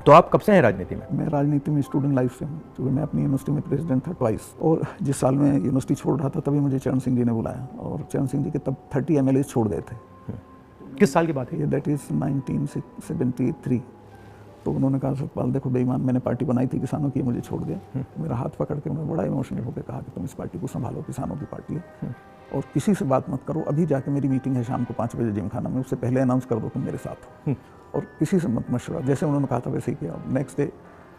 तो आप कब से हैं राजनीति में? मैं राजनीति में स्टूडेंट लाइफ से हूँ, क्योंकि मैं अपनी यूनिवर्सिटी में प्रेसिडेंट था ट्वाइस। और जिस साल में यूनिवर्सिटी छोड़ रहा था तभी मुझे चरण सिंह जी ने बुलाया, और चरण सिंह जी के तब 30 MLA छोड़ गए थे। किस साल की बात है? ये दैट इज़ 1973। तो उन्होंने कहा सतपाल देखो बेईमान, मैंने पार्टी बनाई थी किसानों की, मुझे छोड़ दिया। मेरा हाथ पकड़ के उन्होंने बड़ा इमोशनल होकर कहा कि तुम इस पार्टी को संभालो, किसानों की पार्टी है, और किसी से बात मत करो। अभी जाके मेरी मीटिंग है शाम को 5 बजे जिम खाना में, उससे पहले अनाउंस कर दो तुम मेरे साथ हो, और किसी से मत मशवरा। जैसे उन्होंने कहा था वैसे ही किया। नेक्स्ट डे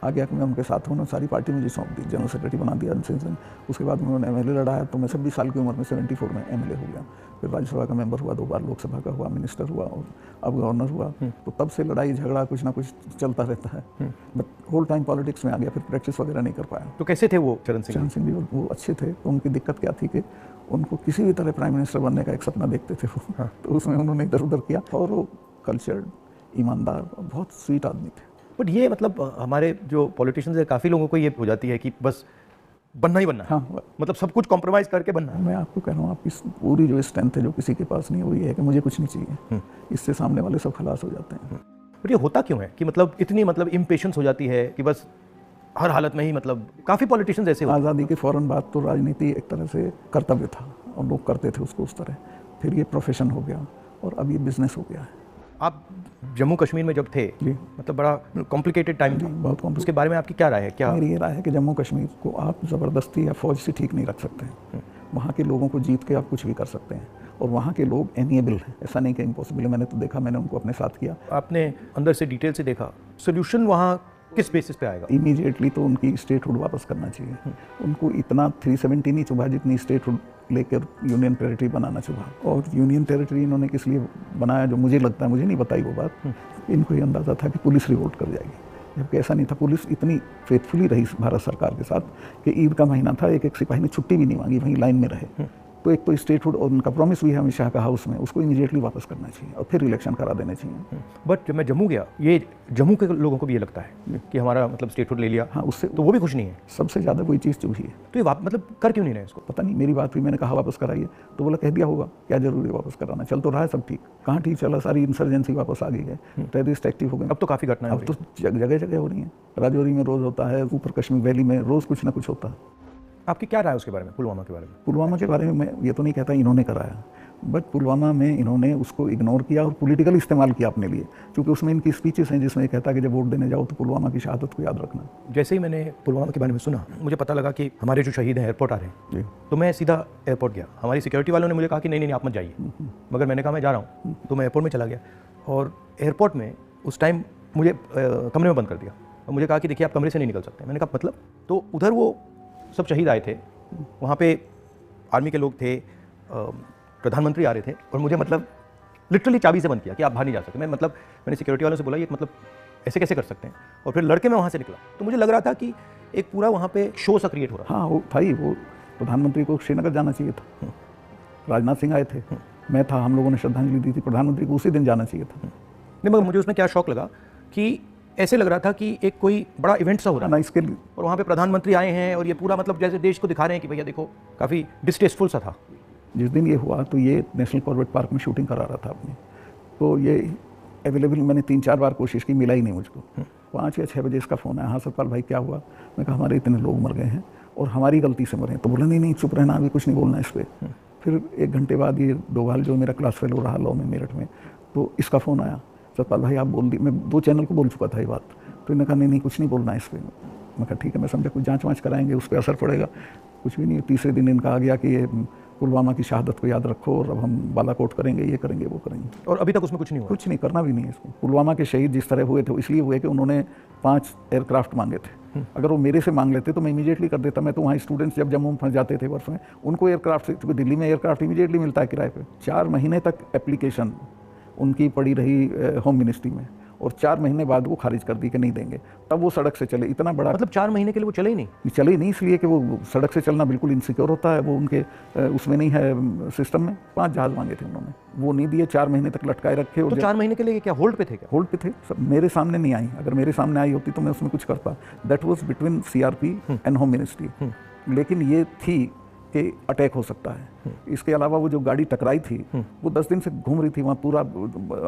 आ गया कि मैं उनके साथ हूँ, उन्होंने सारी पार्टी मुझे सौंप दी, जनरल सेक्रेटरी बना दिया सिंह। उसके बाद उन्होंने MLA लड़ाया, तो मैं 26 साल की उम्र में 74 में MLA हो गया। फिर राज्यसभा का मेंबर हुआ, 2 बार लोकसभा का हुआ, मिनिस्टर हुआ, और अब गवर्नर हुआ। तो तब से लड़ाई झगड़ा कुछ ना कुछ चलता रहता है। बट होल टाइम पॉलिटिक्स में आ गया, फिर प्रैक्टिस वगैरह नहीं कर पाया। तो कैसे थे वो चरण सिंह? चरण सिंह जी वो अच्छे थे। तो उनकी दिक्कत क्या थी कि उनको किसी भी तरह प्राइम मिनिस्टर बनने का एक सपना देखते थे वो। तो उसमें उन्होंने इधर उधर किया, और वो कल्चर्ड, ईमानदार और बहुत स्वीट आदमी थे। बट ये मतलब हमारे जो पॉलिटिशियंस है, काफ़ी लोगों को ये हो जाती है कि बस बनना ही बनना है। हाँ, मतलब सब कुछ कॉम्प्रोमाइज़ करके बनना है। मैं आपको कह रहा हूँ, आपकी पूरी जो स्ट्रेंथ है जो किसी के पास नहीं है, वो ये है कि मुझे कुछ नहीं चाहिए। इससे सामने वाले सब खलास हो जाते हैं। बट ये होता क्यों है कि मतलब इतनी मतलब इम्पेशेंस हो जाती है कि बस हर हालत में ही, मतलब काफ़ी पॉलिटिशियंस ऐसे होते हैं। आज़ादी के फ़ौरन बाद तो राजनीति एक तरह से कर्तव्य था, और लोग करते थे उसको उस तरह। फिर ये प्रोफेशन हो गया, और अब ये बिजनेस हो गया है। आप जम्मू कश्मीर में जब थे, जी, मतलब बड़ा कॉम्प्लिकेटेड टाइम था, बहुत कॉम्प्लिकेटेड। उसके बारे में आपकी क्या राय है? क्या मेरी ये राय है कि जम्मू कश्मीर को आप ज़बरदस्ती या फौज से ठीक नहीं रख सकते हैं। वहाँ के लोगों को जीत के आप कुछ भी कर सकते हैं, और वहाँ के लोग एमिएबल हैं, ऐसा नहीं कि इम्पॉसिबल है। मैंने तो देखा, मैंने उनको अपने साथ किया। आपने अंदर से डिटेल से देखा, सोल्यूशन वहाँ किस बेसिस पे आएगा? इमीडिएटली तो उनकी स्टेटहुड वापस करना चाहिए। उनको इतना 370 नहीं चुभा जितनी स्टेटहुड लेकर यूनियन टेरिटरी बनाना चुभा। और यूनियन टेरिटरी इन्होंने किस लिए बनाया, जो मुझे लगता है, मुझे नहीं बताई वो बात। इनको ये अंदाज़ा था कि पुलिस रिवोल्ट कर जाएगी, जबकि ऐसा नहीं था। पुलिस इतनी फेथफुली रही भारत सरकार के साथ कि ईद का महीना था, एक सिपाही ने छुट्टी भी नहीं मांगी, वहीं लाइन में रहे। तो एक तो स्टेटहुड, और उनका प्रॉमिस भी है अमित शाह का हाउस में, उसको इमीडिएटली वापस करना चाहिए, और फिर इलेक्शन करा देने चाहिए। बट जब मैं जम्मू गया, ये जम्मू के लोगों को भी ये लगता है कि हमारा मतलब स्टेटहुड ले लिया। हाँ, उससे तो वो भी खुश नहीं है। सबसे ज़्यादा वही चीज़ चुभी है। तो ये मतलब कर क्यों नहीं रहे इसको? पता नहीं, मेरी बात हुई, मैंने कहा वापस कराइए, तो बोला कह दिया होगा, क्या जरूरी है वापस कराना, चल तो रहा है सब ठीक। कहाँ ठीक चला, सारी इंसर्जेंसी वापस आ गई है, टेररिस्ट एक्टिव हो गए। अब तो काफ़ी घटनाएं अब तो जगह जगह हो रही हैं। राजौरी में रोज़ होता है, ऊपर कश्मीर वैली में रोज़ कुछ ना कुछ होता है। आपकी क्या राय है उसके बारे में, पुलवामा के बारे में? पुलवामा के बारे में मैं ये तो नहीं कहता इन्होंने कराया, बट पुलवामा में इन्होंने उसको इग्नोर किया और पॉलिटिकल इस्तेमाल किया अपने लिए, क्योंकि उसमें इनकी स्पीचेस हैं जिसमें कहता है कि जब वोट देने जाओ तो पुलवामा की शहादत को याद रखना। जैसे ही मैंने पुलवामा के बारे में सुना, मुझे पता लगा कि हमारे जो शहीद हैं एयरपोर्ट आ रहे हैं, जी, तो मैं सीधा एयरपोर्ट गया। हमारी सिक्योरिटी वालों ने मुझे कहा कि नहीं आप मत जाइए, मगर मैंने कहा मैं जा रहा हूँ। तो मैं एयरपोर्ट में चला गया, और एयरपोर्ट में उस टाइम मुझे कमरे में बंद कर दिया, और मुझे कहा कि देखिए आप कमरे से नहीं निकल सकते। मैंने कहा मतलब? तो उधर वो सब शहीद आए थे, वहाँ पे आर्मी के लोग थे, प्रधानमंत्री आ रहे थे, और मुझे मतलब लिटरली चाबी से बंद किया कि आप बाहर नहीं जा सकते। मैंने सिक्योरिटी वालों से बोला ये मतलब ऐसे कैसे कर सकते हैं, और फिर लड़के मैं वहाँ से निकला। तो मुझे लग रहा था कि एक पूरा वहाँ पे शो सा क्रिएट हो रहा। हाँ, वो भाई, वो प्रधानमंत्री को श्रीनगर जाना चाहिए था, राजनाथ सिंह आए थे, मैं था, हम लोगों ने श्रद्धांजलि दी थी, प्रधानमंत्री को उसी दिन जाना चाहिए था। नहीं, मगर मुझे उसमें क्या शौक लगा कि ऐसे लग रहा था कि एक कोई बड़ा इवेंट सा हो रहा है ना इसके लिए, और वहाँ पे प्रधानमंत्री आए हैं, और ये पूरा मतलब जैसे देश को दिखा रहे हैं कि भैया देखो, काफ़ी डिस्टेस्टफुल सा था। जिस दिन ये हुआ तो ये नेशनल कॉर्बेट पार्क में शूटिंग करा रहा था अपनी, तो ये अवेलेबल, मैंने 3-4 बार कोशिश की, मिला ही नहीं मुझको। 5 या 6 बजे इसका फ़ोन आया, हाँ सतपाल भाई क्या हुआ? मैं कहा हमारे इतने लोग मर गए हैं और हमारी गलती से मरे हैं। तो बोला नहीं चुप रहना, अभी कुछ नहीं बोलना इस पर। फिर 1 घंटे बाद ये डोभाल जो मेरा क्लास फेलो रहा लॉ में मेरठ में, तो इसका फ़ोन आया, सतपाल भाई आप बोल दी। मैं 2 चैनल को बोल चुका था ये बात, तो इन्होंने कहा नहीं कुछ नहीं बोलना इस पर। मैं कहा ठीक है, मैं समझा कुछ जाँच वाँच कराएंगे, उस पर असर पड़ेगा। कुछ भी नहीं। तीसरे दिन इनका आ गया कि ये पुलवामा की शहादत को याद रखो, और अब हम बालाकोट करेंगे, ये करेंगे, वो करेंगे। और अभी तक उसमें कुछ नहीं हुआ? कुछ नहीं, करना भी नहीं है इसको। पुलवामा के शहीद जिस तरह हुए थे इसलिए हुए कि उन्होंने 5 एयरक्राफ्ट मांगे थे। अगर वो मेरे से मांग लेते तो मैं इमीडिएटली कर देता। मैं तो वहाँ स्टूडेंट्स जब जम्मू में फंस जाते थे वर्ष में, उनको एयरक्राफ्ट से, क्योंकि दिल्ली में एयरक्राफ्ट इमीडिएटली मिलता है किराए पे। 4 महीने तक एप्लीकेशन उनकी पड़ी रही होम मिनिस्ट्री में, और 4 महीने बाद वो खारिज कर दी कि नहीं देंगे। तब वो सड़क से चले। इतना बड़ा मतलब 4 महीने के लिए वो चले ही नहीं? चले ही नहीं, इसलिए कि वो सड़क से चलना बिल्कुल इनसिक्योर होता है, वो उनके उसमें नहीं है सिस्टम में। 5 जहाज़ मांगे थे उन्होंने, वो नहीं दिए। 4 महीने तक लटकाए रखे। तो 4 महीने के लिए क्या होल्ड पे थे? क्या होल्ड पे थे? सब मेरे सामने नहीं आई। अगर मेरे सामने आई होती तो मैं उसमें कुछ करता। That was between CRP and home ministry. लेकिन ये थी कि अटैक हो सकता है। इसके अलावा वो जो गाड़ी टकराई थी वो 10 दिन से घूम रही थी वहाँ पूरा,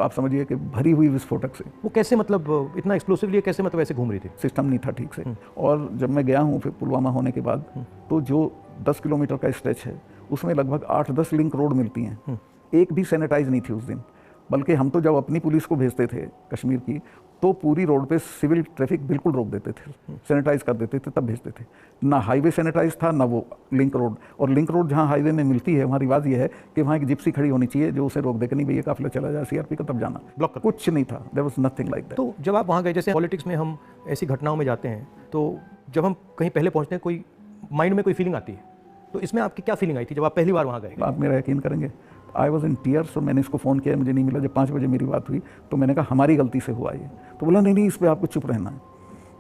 आप समझिए कि भरी हुई विस्फोटक से। वो कैसे, मतलब इतना एक्सप्लोसिवली कैसे, मतलब ऐसे घूम रही थी? सिस्टम नहीं था ठीक से। और जब मैं गया हूँ फिर पुलवामा होने के बाद, तो जो 10 किलोमीटर का स्ट्रेच है उसमें लगभग 8-10 लिंक रोड मिलती हैं, एक भी सैनिटाइज नहीं थी उस दिन। बल्कि हम तो जब अपनी पुलिस को भेजते थे कश्मीर की, तो पूरी रोड पे सिविल ट्रैफिक बिल्कुल रोक देते थे, सैनिटाइज कर देते थे, तब भेजते थे। ना हाईवे सैनिटाइज था ना वो लिंक रोड। और लिंक रोड जहाँ हाईवे में मिलती है वहाँ रिवाज ये है कि वहाँ एक जिप्सी खड़ी होनी चाहिए जो उसे रोक दे कि नहीं भैया काफिला चला जाए सीआरपी का, तब जाना। ब्लॉक कुछ नहीं था, there was nothing like that. तो जब आप वहाँ गए, जैसे पॉलिटिक्स में हम ऐसी घटनाओं में जाते हैं, तो जब हम कहीं पहले पहुँचते हैं कोई माइंड में कोई फीलिंग आती है, तो इसमें आपकी क्या फीलिंग आई थी जब आप पहली बार वहाँ गए? आप मेरा यकीन करेंगे, आई वॉज इन टीयर्स। और मैंने इसको फ़ोन किया, मुझे नहीं मिला। जब 5 बजे मेरी बात हुई तो मैंने कहा हमारी गलती से हुआ ये। तो बोला नहीं इस पर आपको चुप रहना है।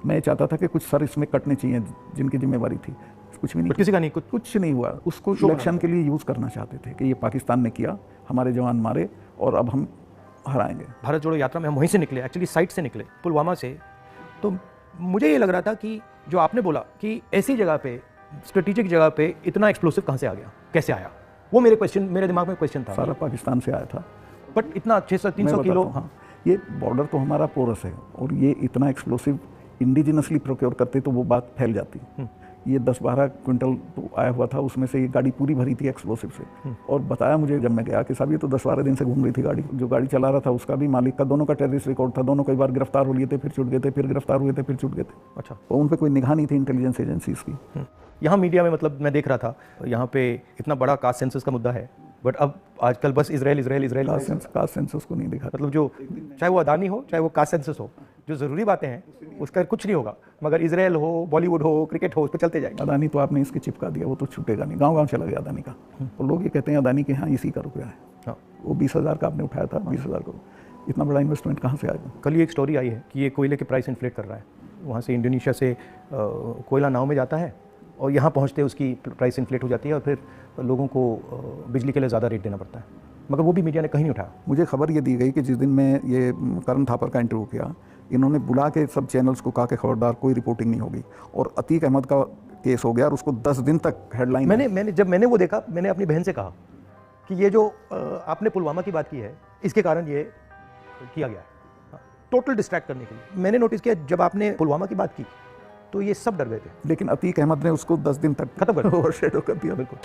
मैं चाहता था कि कुछ सर इसमें कटने चाहिए जिनकी जिम्मेवारी थी, कुछ भी नहीं, किसी का नहीं, कुछ नहीं हुआ। उसको इलेक्शन के लिए यूज़ करना चाहते थे कि ये पाकिस्तान ने किया, हमारे जवान मारे और अब हम हराएंगे। भारत जोड़ो यात्रा में हम वहीं से निकले, एक्चुअली साइट से निकले, पुलवामा से। तो मुझे ये लग रहा था कि जो आपने बोला कि ऐसी जगह पे, स्ट्रेटेजिक जगह पे इतना एक्सप्लोसिव कहाँ से आ गया, कैसे आया, वो मेरे दिमाग में क्वेश्चन था। सारा पाकिस्तान से आया था, बट इतना 600-300 किलो। हाँ, ये बॉर्डर तो हमारा पोरस है और ये इतना एक्सप्लोसिव इंडिजिनसली प्रोक्योर करते तो वो बात फैल जाती। ये 10-12 क्विंटल तो आया हुआ था, उसमें से ये गाड़ी पूरी भरी थी एक्सप्लोसिव से। और बताया मुझे जब मैं गया कि साहब ये तो 10-12 दिन से घूम रही थी गाड़ी। जो गाड़ी चला रहा था उसका भी, मालिक का, दोनों का टेररिस्ट रिकॉर्ड था। दोनों कई बार गिरफ्तार हो लिए थे, फिर छूट गए थे, फिर गिरफ्तार हुए थे, फिर छूट गए थे। अच्छा। तो उन पर कोई निगाह नहीं थी इंटेलिजेंस एजेंसीज की। यहाँ मीडिया में, मतलब मैं देख रहा था यहाँ पे इतना बड़ा कास्ट सेंसस का मुद्दा है, बट अब आजकल बस इजराइल कास्ट सेंसस को नहीं दिखा। मतलब जो चाहे वो अदानी हो चाहे वो कास्ट सेंसस हो, जो ज़रूरी बातें हैं उसका कुछ नहीं होगा, मगर इजराइल हो, बॉलीवुड हो, क्रिकेट हो, उस पर चलते जाएंगे। अदानी तो आपने इसके चिपका दिया, वो तो छूटेगा नहीं, गाँव चला गया अदानी का। और लोग ये कहते हैं अदानी के यहाँ इसी का रुपया है। हाँ, वो 20,000 का आपने उठाया था, 20,000 को इतना बड़ा इन्वेस्टमेंट कहाँ से आएगा? कल ही एक स्टोरी आई है कि ये कोयले के प्राइस इन्फ्लेट कर रहा है। वहाँ से इंडोनेशिया से कोयला नाव में जाता है और यहाँ पहुँचते उसकी प्राइस इन्फ्लेट हो जाती है और फिर लोगों को बिजली के लिए ज़्यादा रेट देना पड़ता है, मगर वो भी मीडिया ने कहीं नहीं उठाया। मुझे खबर ये दी गई कि जिस दिन मैं ये करण थापर का इंटरव्यू किया, इन्होंने बुला के सब चैनल्स को कहा कि खबरदार कोई रिपोर्टिंग नहीं होगी, और अतीक अहमद का केस हो गया और उसको 10 दिन तक हेडलाइन। जब मैंने वो देखा, मैंने अपनी बहन से कहा कि ये जो आपने पुलवामा की बात की है, इसके कारण ये किया गया है, टोटल डिस्ट्रैक्ट करने के लिए। मैंने नोटिस किया जब आपने पुलवामा की बात की तो ये सब डर गए थे, लेकिन अतीक अहमद ने उसको 10 दिन तक खत्म कर ओवरशैडो कर दिया। बिल्कुल।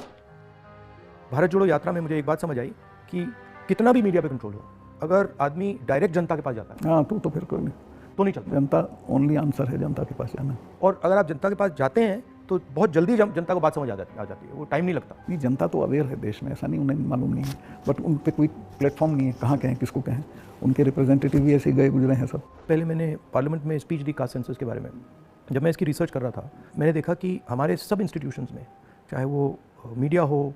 भारत जोड़ो यात्रा में मुझे एक बात समझ आई कि कितना भी मीडिया पे कंट्रोल हो, अगर आदमी डायरेक्ट जनता के पास जाता है, हाँ, तो फिर कोई नहीं, तो नहीं चलता। जनता ओनली आंसर है, जनता के पास जाना। और अगर आप जनता के पास जाते हैं तो बहुत जल्दी जनता को बात समझ आ जाती है, वो टाइम नहीं लगता। नहीं, जनता तो अवेयर है देश में, ऐसा नहीं उन्हें मालूम नहीं है, बट उन पर कोई प्लेटफॉर्म नहीं है, कहाँ कहें, किसको कहें। उनके रिप्रेजेंटेटिव भी ऐसे गए गुजरे हैं सब। पहले मैंने पार्लियामेंट में स्पीच दी कास्ट सेंसस के बारे में। जब मैं इसकी रिसर्च कर रहा था, मैंने देखा कि हमारे सब इंस्टीट्यूशंस में, चाहे वो मीडिया हो,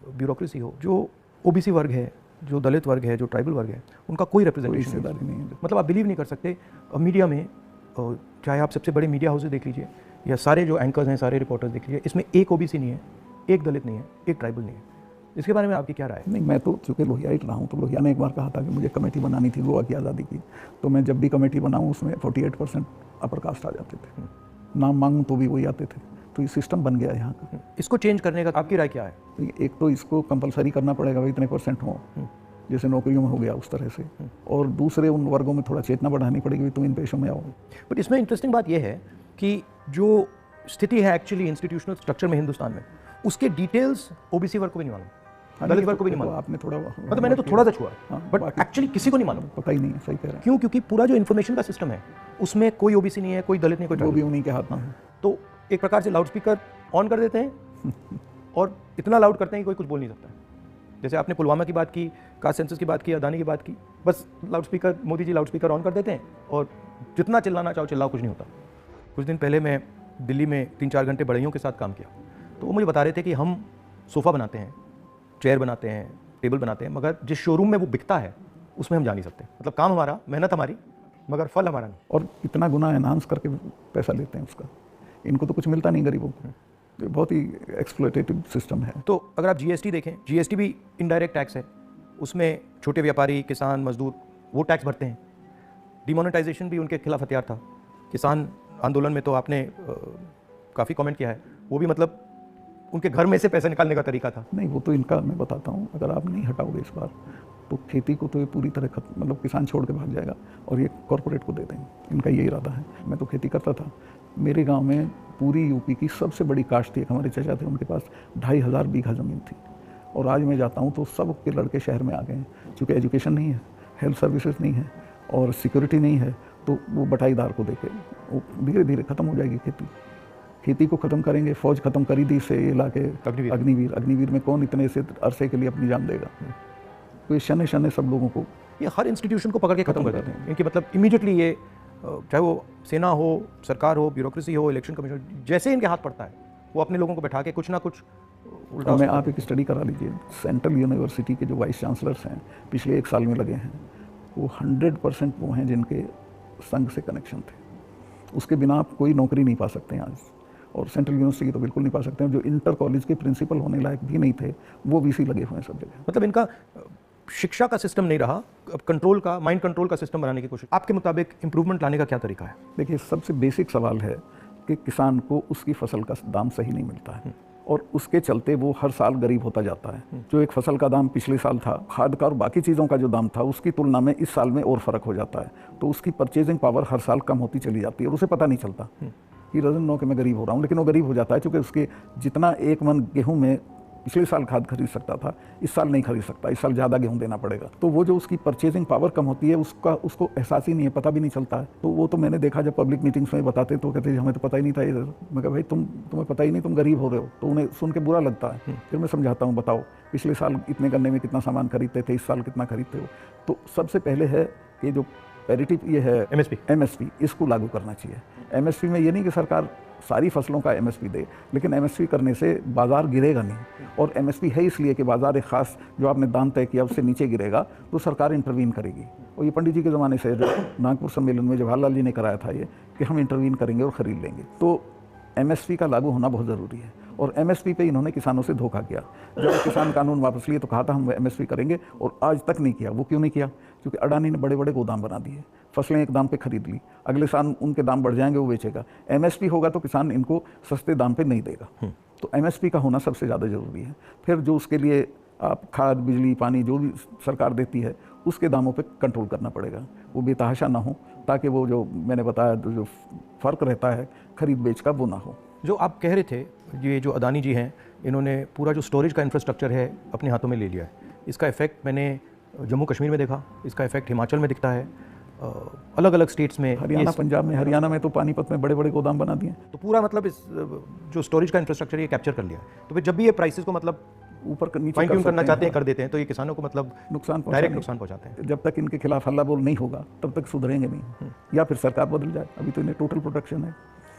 ब्यूरोक्रेसी हो, जो ओबीसी वर्ग है, जो दलित वर्ग है, जो ट्राइबल वर्ग है, उनका कोई रिप्रेजेंटेशन नहीं है। मतलब आप बिलीव नहीं कर सकते, मीडिया में चाहे आप सबसे बड़े मीडिया हाउसेज देख लीजिए या सारे जो एंकर्स हैं, सारे रिपोर्टर्स देख लीजिए, इसमें एक ओबीसी नहीं है, एक दलित नहीं है, एक ट्राइबल नहीं है। इसके बारे में आपकी क्या राय है? नहीं, मैं तो चूँकि लोहियाइट रहा हूँ, तो लोहिया ने एक बार कहा था कि मुझे कमेटी बनानी थी गोवा की आज़ादी की, तो मैं जब भी कमेटी बनाऊँ उसमें 48% अपर कास्ट आ जाते थे, नाम मांगूँ तो भी वही आते थे। तो ये सिस्टम बन गया यहाँ का। इसको चेंज करने का आपकी राय क्या है? एक तो इसको कंपलसरी करना पड़ेगा, भाई इतने % हो, जैसे नौकरियों में हो गया उस तरह से, और दूसरे उन वर्गों में थोड़ा चेतना बढ़ानी पड़ेगी, तुम इन पेशों में आओ। बट इसमें इंटरेस्टिंग बात यह है कि जो स्थिति है एक्चुअली इंस्टीट्यूशनल स्ट्रक्चर में हिंदुस्तान में, उसके डिटेल्स ओबीसी वर्ग को भी नहीं मालूम, दलित वर्ग को भी नहीं मालूम। आपने थोड़ा, मतलब मैंने तो थोड़ा सा छुआ, बट एक्चुअली किसी को नहीं मालूम, पता ही नहीं है। सही कह रहे हैं। क्यों? क्योंकि पूरा जो इन्फॉर्मेशन का सिस्टम है उसमें कोई ओबीसी नहीं है, कोई दलित नहीं, कोई वो भी उन्हीं के हाथ में है। तो एक प्रकार से लाउड स्पीकर ऑन कर देते हैं और इतना लाउड करते हैं कि कोई कुछ बोल नहीं सकता है। जैसे आपने पुलवामा की बात की, कास्ट सेंसस की बात की, अदानी की बात की, बस loud speaker, Modi ji loud speaker on कर देते हैं और जितना चिल्लाना चाहो चिल्लाओ, कुछ नहीं होता। कुछ दिन पहले मैं दिल्ली में 3-4 घंटे बढ़इयों के साथ काम किया, तो वो मुझे बता रहे थे कि हम सोफ़ा बनाते हैं, चेयर बनाते हैं, टेबल बनाते हैं, मगर जिस शोरूम में वो बिकता है उसमें हम जा नहीं सकते। मतलब काम हमारा, मेहनत हमारी, मगर फल हमारा नहीं। और इतना गुना एनहांस करके पैसा लेते हैं उसका, इनको तो कुछ मिलता नहीं गरीबों को। बहुत ही एक्सप्लॉयटेटिव सिस्टम है। तो अगर आप जीएसटी देखें, जीएसटी भी इनडायरेक्ट टैक्स है, उसमें छोटे व्यापारी, किसान, मजदूर वो टैक्स भरते हैं। डिमोनेटाइजेशन भी उनके खिलाफ हथियार था। किसान आंदोलन में तो आपने काफ़ी कमेंट किया है, वो भी मतलब उनके घर में से पैसे निकालने का तरीका था। नहीं, वो तो इनका मैं बताता हूँ, अगर आप नहीं हटाओगे इस बार तो खेती को तो ये पूरी तरह खत्म, मतलब किसान छोड़ के भाग जाएगा और ये कॉरपोरेट को दे देंगे, इनका ये इरादा है। मैं तो खेती करता था, मेरे गांव में पूरी यूपी की सबसे बड़ी काश्त थी, एक हमारे चाचा थे, उनके पास 2500 बीघा ज़मीन थी। और आज मैं जाता हूँ तो सब के लड़के शहर में आ गए हैं, क्योंकि एजुकेशन नहीं है, हेल्थ सर्विसेज नहीं है और सिक्योरिटी नहीं है, तो वो बटाईदार को देके वो धीरे धीरे ख़त्म हो जाएगी खेती को ख़त्म करेंगे। फौज ख़त्म करी थी से ये ला के अग्निवीर में कौन इतने से अरसे के लिए अपनी जान देगा। तो ये शने शने सब लोगों को, ये हर इंस्टीट्यूशन को पकड़ के खत्म कर देते हैं। इनकी मतलब इमीडिएटली ये, चाहे वो सेना हो, सरकार हो, ब्यूरोक्रेसी हो, इलेक्शन कमीशन, जैसे इनके हाथ पड़ता है वो अपने लोगों को बैठा के कुछ ना कुछ उल्टा। मैं आप एक स्टडी करा लीजिए, सेंट्रल यूनिवर्सिटी के जो वाइस चांसलर्स हैं पिछले 1 साल में लगे हैं, वो 100% वो हैं जिनके संघ से कनेक्शन थे। उसके बिना आप कोई नौकरी नहीं पा सकते हैं आज, और सेंट्रल यूनिवर्सिटी की तो बिल्कुल नहीं पा सकते हैं। जो इंटर कॉलेज के प्रिंसिपल होने लायक भी नहीं थे वो वीसी लगे हुए हैं सब जगह। मतलब इनका शिक्षा का सिस्टम नहीं रहा, अब कंट्रोल का, माइंड कंट्रोल का सिस्टम बनाने की कोशिश। आपके मुताबिक इंप्रूवमेंट लाने का क्या तरीका है? देखिए, सबसे बेसिक सवाल है कि किसान को उसकी फसल का दाम सही नहीं मिलता है और उसके चलते वो हर साल गरीब होता जाता है। जो एक फसल का दाम पिछले साल था, खाद का और बाकी चीज़ों का जो दाम था, उसकी तुलना में इस साल में और फ़र्क हो जाता है, तो उसकी परचेजिंग पावर हर साल कम होती चली जाती है और उसे पता नहीं चलता कि डजंट नो कि मैं गरीब हो रहा हूँ, लेकिन वो गरीब हो जाता है क्योंकि उसके जितना 1 मन गेहूँ में पिछले साल खाद खरीद सकता था, इस साल नहीं खरीद सकता, इस साल ज़्यादा गेहूं देना पड़ेगा। तो वो जो उसकी परचेजिंग पावर कम होती है उसको एहसास ही नहीं है, पता भी नहीं चलता है। तो वो तो मैंने देखा जब पब्लिक मीटिंग्स में बताते तो कहते हमें तो पता ही नहीं था। मैं कहा भाई तुम्हें पता ही नहीं, तुम गरीब हो रहे हो। तो उन्हें सुन के बुरा लगता है। फिर मैं समझाता हूँ, बताओ पिछले साल इतने गन्ने में कितना सामान खरीदते थे, इस साल कितना खरीदते हो। तो सबसे पहले है कि जो पैरिटी ये है एमएसपी, इसको लागू करना चाहिए। एमएसपी में ये नहीं कि सरकार सारी फसलों का एमएसपी दे, लेकिन एमएसपी करने से बाज़ार गिरेगा नहीं। और एमएसपी है इसलिए कि बाज़ार एक ख़ास जो आपने दाम तय किया उससे नीचे गिरेगा तो सरकार इंटरवीन करेगी। और ये पंडित जी के ज़माने से जो नागपुर सम्मेलन में जवाहरलाल जी ने कराया था ये कि हम इंटरवीन करेंगे और ख़रीद लेंगे। तो एमएसपी का लागू होना बहुत ज़रूरी है। और एमएसपी पे इन्होंने किसानों से धोखा किया। जब किसान कानून वापस लिए तो कहा था हम एमएसपी करेंगे और आज तक नहीं किया। वो क्यों नहीं किया? क्योंकि अडानी ने बड़े बड़े गोदाम बना दिए, फसलें एक दाम पे खरीद ली, अगले साल उनके दाम बढ़ जाएंगे, वो बेचेगा। एमएसपी होगा तो किसान इनको सस्ते दाम पे नहीं देगा। तो एमएसपी का होना सबसे ज़्यादा ज़रूरी है। फिर जो उसके लिए आप खाद, बिजली, पानी जो भी सरकार देती है उसके दामों पे कंट्रोल करना पड़ेगा, वो बेतहाशा ना हो, ताकि वो जो मैंने बताया जो फ़र्क रहता है खरीद बेच का वो ना हो। जो आप कह रहे थे, ये जो अदानी जी हैं, इन्होंने पूरा जो स्टोरेज का इंफ्रास्ट्रक्चर है अपने हाथों में ले लिया है। इसका इफेक्ट मैंने जम्मू कश्मीर में देखा, इसका इफेक्ट हिमाचल में दिखता है, अलग अलग स्टेट्स में, हरियाणा, पंजाब में। हरियाणा में तो पानीपत में बड़े बड़े गोदाम बना दिए। तो पूरा मतलब इस जो स्टोरेज का इंफ्रास्ट्रक्चर ये कैप्चर कर लिया है। तो फिर जब भी ये प्राइसेस को मतलब ऊपर नीचे फाइन ट्यून करना चाहते हैं, कर देते हैं, तो ये किसानों को मतलब डायरेक्ट नुकसान पहुंचाते हैं। जब तक इनके खिलाफ हल्ला बोल नहीं होगा तब तक सुधरेंगे नहीं, या फिर सरकार बदल जाए। अभी तो इन्हें टोटल प्रोटेक्शन है।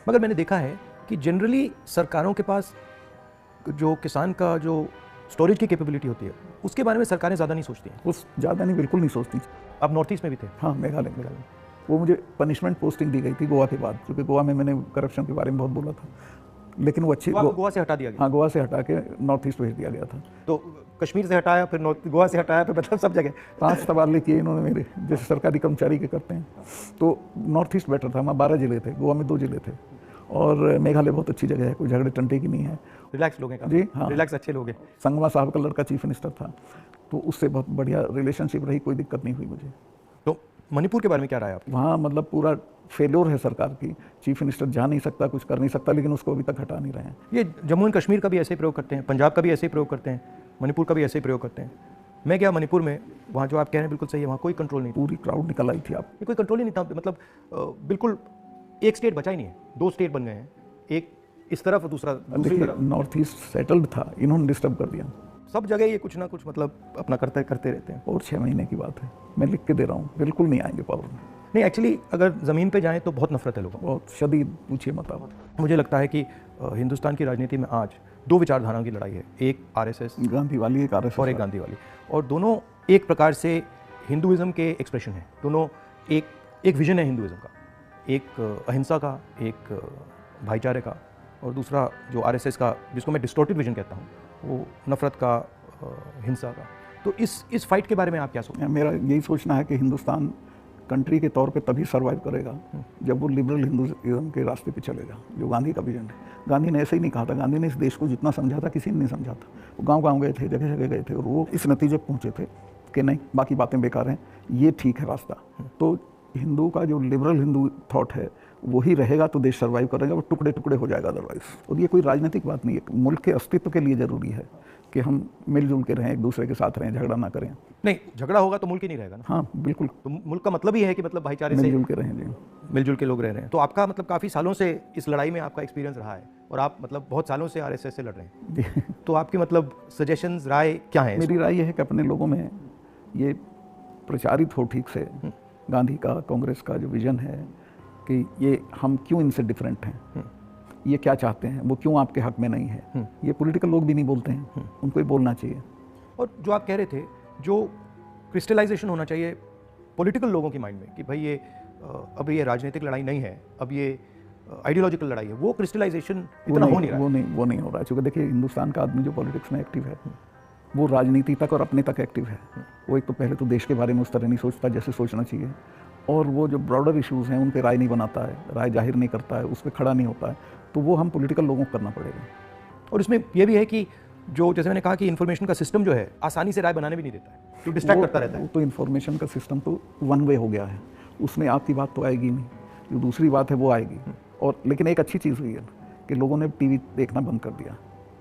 मगर मैंने देखा है कि जनरली सरकारों के पास जो किसान का जो स्टोरेज की कैपेबिलिटी होती है उसके बारे में सरकारें ज़्यादा नहीं सोचती हैं। उस ज़्यादा नहीं, बिल्कुल नहीं सोचती। आप नॉर्थ ईस्ट में भी थे? हाँ, मेघालय। वो मुझे पनिशमेंट पोस्टिंग दी गई थी गोवा के बाद, क्योंकि गोवा में मैंने करप्शन के बारे में बहुत बोला था, लेकिन वो अच्छी गोवा से हटा दिया गया। हाँ, गोवा से हटा के नॉर्थ ईस्ट भेज दिया गया था। तो कश्मीर से हटाया, फिर गोवा से हटाया, फिर मतलब सब जगह 5 तबादले किए इन्होंने मेरे, जैसे सरकारी कर्मचारी के करते हैं। तो नॉर्थ ईस्ट बेटर था। वहाँ 12 जिले थे, गोवा में 2 जिले थे। और मेघालय बहुत अच्छी जगह है, कोई झगड़े टंटे की नहीं है, रिलैक्स लोग हैं। जी हाँ, रिलैक्स अच्छे लोग हैं। संगमा साहब का लड़का चीफ मिनिस्टर था, तो उससे बहुत बढ़िया रिलेशनशिप रही, कोई दिक्कत नहीं हुई मुझे। तो मणिपुर के बारे में क्या राय है आपकी? वहाँ मतलब पूरा फेल्योर है सरकार की। चीफ मिनिस्टर जा नहीं सकता, कुछ कर नहीं सकता, लेकिन उसको अभी तक हटा नहीं रहे हैं। ये जम्मू एंड कश्मीर का भी ऐसे ही प्रयोग करते हैं, पंजाब का भी ऐसे ही प्रयोग करते हैं, मणिपुर का भी ऐसे ही प्रयोग करते हैं। मैं गया मणिपुर में, वहाँ जो आप कह रहे हैं बिल्कुल सही है, वहाँ कोई कंट्रोल नहीं। पूरी क्राउड निकल आई थी। आप ये कोई कंट्रोल ही नहीं था, मतलब बिल्कुल एक स्टेट बचा ही नहीं है, 2 स्टेट बन गए हैं, एक इस तरफ और दूसरा दूसरी तरफ। नॉर्थ ईस्ट सेटल्ड था, इन्होंने डिस्टर्ब कर दिया। सब जगह ये कुछ ना कुछ मतलब अपना करते रहते हैं। और 6 महीने की बात है, मैं लिख के दे रहा हूँ, बिल्कुल नहीं आएंगे पावर में। नहीं, एक्चुअली अगर ज़मीन पे जाएं तो बहुत नफरत है लोगों को, बहुत शदीद, पूछिए मत आप। मुझे लगता है कि हिंदुस्तान की राजनीति में आज 2 विचारधाराओं की लड़ाई है, एक आरएसएस गांधी वाली, एक आरएसएस और एक गांधी वाली, और दोनों एक प्रकार से हिंदुइज्म के एक्सप्रेशन है। दोनों एक विजन है हिंदुइज्म का, एक अहिंसा का, एक भाईचारे का, और दूसरा जो आरएसएस का, जिसको मैं डिस्टॉर्टेड विजन कहता हूँ, वो नफरत का, हिंसा का। तो इस फाइट के बारे में आप क्या सोचते हैं? मेरा यही सोचना है कि हिंदुस्तान कंट्री के तौर पे तभी सर्वाइव करेगा जब वो लिबरल हिंदुइज्म के रास्ते पे चलेगा, जो गांधी का विजन है। गांधी ने ऐसे ही नहीं कहा था, गांधी ने इस देश को जितना समझा था किसी ने नहीं समझा था। वो गाँव गए थे, जगह जगह गए थे, और वो इस नतीजे पर पहुँचे थे कि नहीं, बाकी बातें बेकार हैं, ये ठीक है रास्ता। तो हिंदू का जो लिबरल हिंदू थॉट है वही रहेगा तो देश सर्वाइव करेगा, वो टुकड़े टुकड़े हो जाएगा अदरवाइज। और ये कोई राजनीतिक बात नहीं है, मुल्क के अस्तित्व के लिए ज़रूरी है कि हम मिलजुल के रहें, एक दूसरे के साथ रहें, झगड़ा ना करें। नहीं, झगड़ा होगा तो मुल्क ही नहीं रहेगा ना। हाँ बिल्कुल, तो मुल्क का मतलब ही है कि मतलब भाईचारे से मिलजुल के रहें जी, मिलजुल के लोग रह रहे हैं। तो आपका मतलब काफ़ी सालों से इस लड़ाई में आपका एक्सपीरियंस रहा है और आप मतलब बहुत सालों से आरएसएस से लड़ रहे हैं जी। तो आपकी मतलब सजेशंस, राय क्या है? मेरी राय यह है कि अपने लोगों में ये प्रचारित हो ठीक से गांधी का, कांग्रेस का जो विजन है कि ये हम क्यों इनसे डिफरेंट हैं, ये क्या चाहते हैं, वो क्यों आपके हक में नहीं है, ये पॉलिटिकल लोग भी नहीं बोलते हैं, उनको ही बोलना चाहिए। और जो आप कह रहे थे, जो क्रिस्टलाइजेशन होना चाहिए पॉलिटिकल लोगों के माइंड में कि भाई ये अब ये राजनीतिक लड़ाई नहीं है, अब ये आइडियोलॉजिकल लड़ाई है, वो क्रिस्टलाइजेशन इतना हो नहीं रहा है। वो नहीं हो रहा है, क्योंकि देखिए हिंदुस्तान का आदमी जो पॉलिटिक्स में एक्टिव है वो राजनीति तक और अपने तक एक्टिव है। वो एक तो पहले तो देश के बारे में उस तरह नहीं सोचता जैसे सोचना चाहिए, और वो जो ब्रॉडर इश्यूज़ हैं उन पर राय नहीं बनाता है, राय जाहिर नहीं करता है, उस पर खड़ा नहीं होता है। तो वो हम पॉलिटिकल लोगों को करना पड़ेगा। और इसमें यह भी है कि जो जैसे मैंने कहा कि इन्फॉर्मेशन का सिस्टम जो है आसानी से राय बनाने भी नहीं देता है, तो डिस्ट्रैक्ट करता रहता है। तो इन्फॉर्मेशन का सिस्टम तो वन वे हो गया है, उसमें आपकी बात तो आएगी नहीं, जो दूसरी बात है वो आएगी। और लेकिन एक अच्छी चीज़ हुई है कि लोगों ने टीवी देखना बंद कर दिया,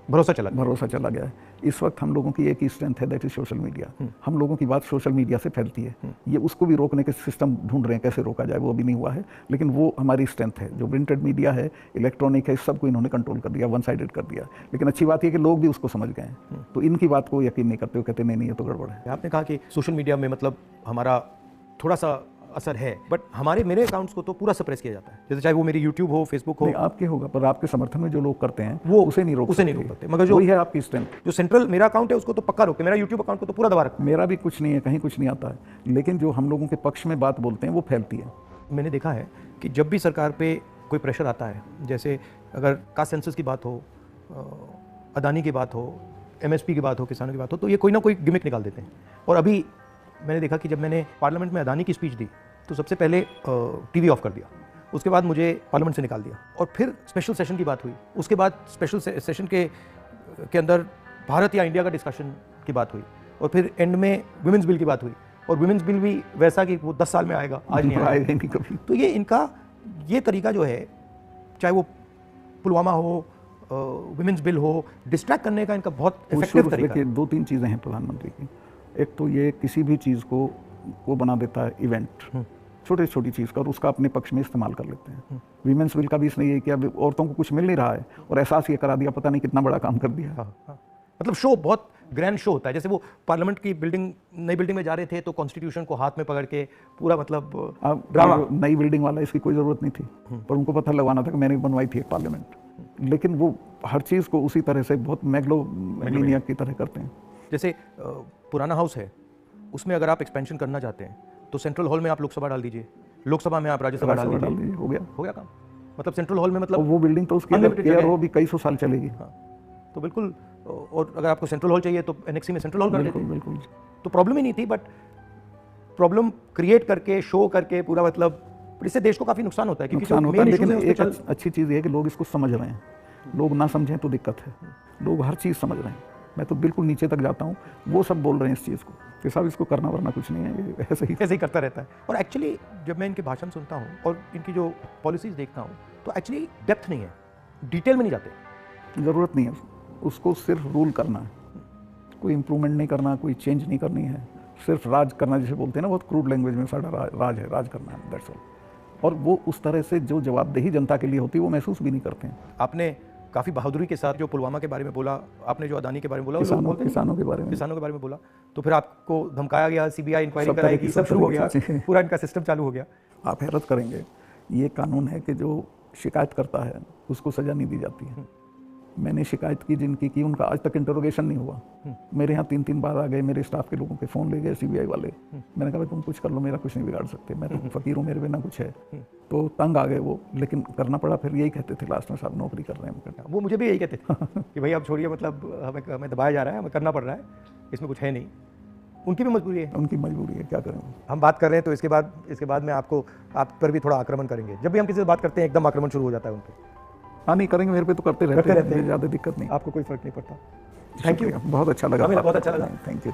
भरोसा चला गया है। इस वक्त हम लोगों की एक ही स्ट्रेंथ है, दैट इज सोशल मीडिया। हम लोगों की बात सोशल मीडिया से फैलती है, ये उसको भी रोकने के सिस्टम ढूंढ रहे हैं, कैसे रोका जाए, वो अभी नहीं हुआ है, लेकिन वो हमारी स्ट्रेंथ है। जो प्रिंटेड मीडिया है, इलेक्ट्रॉनिक है, इस सबको इन्होंने कंट्रोल कर दिया, वन साइडेड कर दिया। लेकिन अच्छी बात यह कि लोग भी उसको समझ गए हैं, तो इनकी बात को यकीन नहीं करते, वो कहते नहीं ये तो गड़बड़ है। आपने कहा कि सोशल मीडिया में मतलब हमारा थोड़ा सा असर है, बट मेरे अकाउंट्स को तो पूरा सप्रेस किया जाता है, जैसे चाहे वो मेरी यूट्यूब हो, फेसबुक हो। आपके होगा, पर आपके समर्थन में जो लोग करते हैं वो उसे नहीं रोक सकते। मगर जो वही है आपकी स्ट्रेंथ। जो सेंट्रल मेरा अकाउंट है उसको तो पक्का रोके, मेरा यूट्यूब अकाउंट को तो पूरा दबा रखा। मेरा भी कुछ नहीं है, कहीं कुछ नहीं आता है, लेकिन जो हम लोगों के पक्ष में बात बोलते हैं वो फैलती है। मैंने देखा है कि जब भी सरकार पे कोई प्रेशर आता है, जैसे अगर कास्ट सेंसस की बात हो, अदानी की बात हो, MSP की बात हो, किसानों की बात हो, तो ये कोई ना कोई गिमिक निकाल देते हैं। और अभी मैंने देखा कि जब मैंने पार्लियामेंट में अदानी की स्पीच दी तो सबसे पहले टीवी ऑफ कर दिया, उसके बाद मुझे पार्लियामेंट से निकाल दिया, और फिर स्पेशल सेशन की बात हुई, उसके बाद स्पेशल सेशन के अंदर भारत या इंडिया का डिस्कशन की बात हुई, और फिर एंड में विमेंस बिल की बात हुई, और विमेंस बिल भी वैसा कि वो 10 साल में आएगा, आज नहीं आएगा नहीं कभी। तो ये इनका ये तरीका जो है, चाहे वो पुलवामा हो, विमेंस बिल हो, डिस्ट्रैक्ट करने का इनका बहुत इफेक्टिव तरीका है। 2-3 चीज़ें हैं प्रधानमंत्री की। एक तो ये किसी भी चीज़ को वो बना देता है इवेंट, छोटी छोटी चीज़ का, और उसका अपने पक्ष में इस्तेमाल कर लेते हैं। वीमेंस बिल का भी इसने ये किया, औरतों को कुछ मिल नहीं रहा है और एहसास ये करा दिया, पता नहीं कितना बड़ा काम कर दिया। हाँ। मतलब शो, बहुत ग्रैंड शो होता है। जैसे वो पार्लियामेंट की नई बिल्डिंग में जा रहे थे तो कॉन्स्टिट्यूशन को हाथ में पकड़ के पूरा मतलब ड्रामा। नई बिल्डिंग वाला, इसकी कोई ज़रूरत नहीं थी, पर उनको पता लगवाना था कि मैंने बनवाई थी एक पार्लियामेंट। लेकिन वो हर चीज़ को उसी तरह से बहुत मैग्लोमेनिया की तरह करते हैं। जैसे पुराना हाउस है, उसमें अगर आप एक्सपेंशन करना चाहते हैं तो सेंट्रल हॉल में आप लोकसभा डाल दीजिए, लोकसभा में आप राज्यसभा डाल दीजिए, हो गया काम। मतलब सेंट्रल हॉल में मतलब वो बिल्डिंग तो उसके अंदर वो भी कई सौ साल चलेगी। हाँ, तो बिल्कुल। और अगर आपको सेंट्रल हॉल चाहिए तो एनेक्सी में सेंट्रल हॉल कर देते हैं। बिल्कुल, तो प्रॉब्लम ही नहीं थी, बट प्रॉब्लम क्रिएट करके, शो करके पूरा मतलब, इससे देश को काफ़ी नुकसान होता है। क्योंकि लेकिन एक अच्छी चीज़ ये है कि लोग इसको समझ रहे हैं। लोग ना समझें तो दिक्कत है, लोग हर चीज़ समझ रहे हैं। मैं तो बिल्कुल नीचे तक जाता हूँ, वो सब बोल रहे हैं इस चीज़ को कि साहब इसको करना वरना कुछ नहीं है, ये ऐसे ही करता रहता है। और एक्चुअली जब मैं इनके भाषण सुनता हूँ और इनकी जो पॉलिसीज़ देखता हूँ तो एक्चुअली डेप्थ नहीं है, डिटेल में नहीं जाते। ज़रूरत नहीं है, उसको सिर्फ रूल करना है, कोई इम्प्रूवमेंट नहीं करना, कोई चेंज नहीं करनी है, सिर्फ राज करना, जिसे बोलते हैं ना बहुत क्रूड लैंग्वेज में, सारा राज है, राज करना है, दैट्स ऑल। और वो उस तरह से जो जवाबदेही जनता के लिए होती है वो महसूस भी नहीं करते हैं। आपने काफ़ी बहादुरी के साथ जो पुलवामा के बारे में बोला, आपने जो अदानी के बारे में बोला, किसानों के बारे में बोला, तो फिर आपको धमकाया गया, CBI इंक्वायरी कराएगी, सब शुरू हो गया, पूरा इनका सिस्टम चालू हो गया। आप हैरत करेंगे, ये कानून है कि जो शिकायत करता है उसको सज़ा नहीं दी जाती है। मैंने शिकायत की जिनकी की, उनका आज तक इंटरोगेशन नहीं हुआ। मेरे यहाँ 3-3 बार आ गए, मेरे स्टाफ के लोगों के फ़ोन ले गए CBI वाले। मैंने कहा तुम कुछ कर लो, मेरा कुछ नहीं बिगाड़ सकते, मैं तो फ़कीर हूँ, मेरे बिना कुछ है। तो तंग आ गए वो, लेकिन करना पड़ा। फिर यही कहते थे लास्ट में, साहब नौकरी कर रहे हैं। वो मुझे भी यही कहते थे कि भाई आप छोड़िए, मतलब हमें दबाया जा रहा है, हमें करना पड़ रहा है, इसमें कुछ है नहीं। उनकी भी मजबूरी है। उनकी मजबूरी है, क्या करें। हम बात कर रहे हैं तो इसके बाद में आपको आप पर भी थोड़ा आक्रमण करेंगे। जब भी हम किसी से बात करते हैं एकदम आक्रमण शुरू हो जाता है उन पर। हाँ नहीं करेंगे, मेरे पे तो करते रहते हैं, ज़्यादा दिक्कत नहीं, आपको कोई फर्क नहीं पड़ता। थैंक यू, बहुत अच्छा लगा, बहुत अच्छा लगा। Thank you.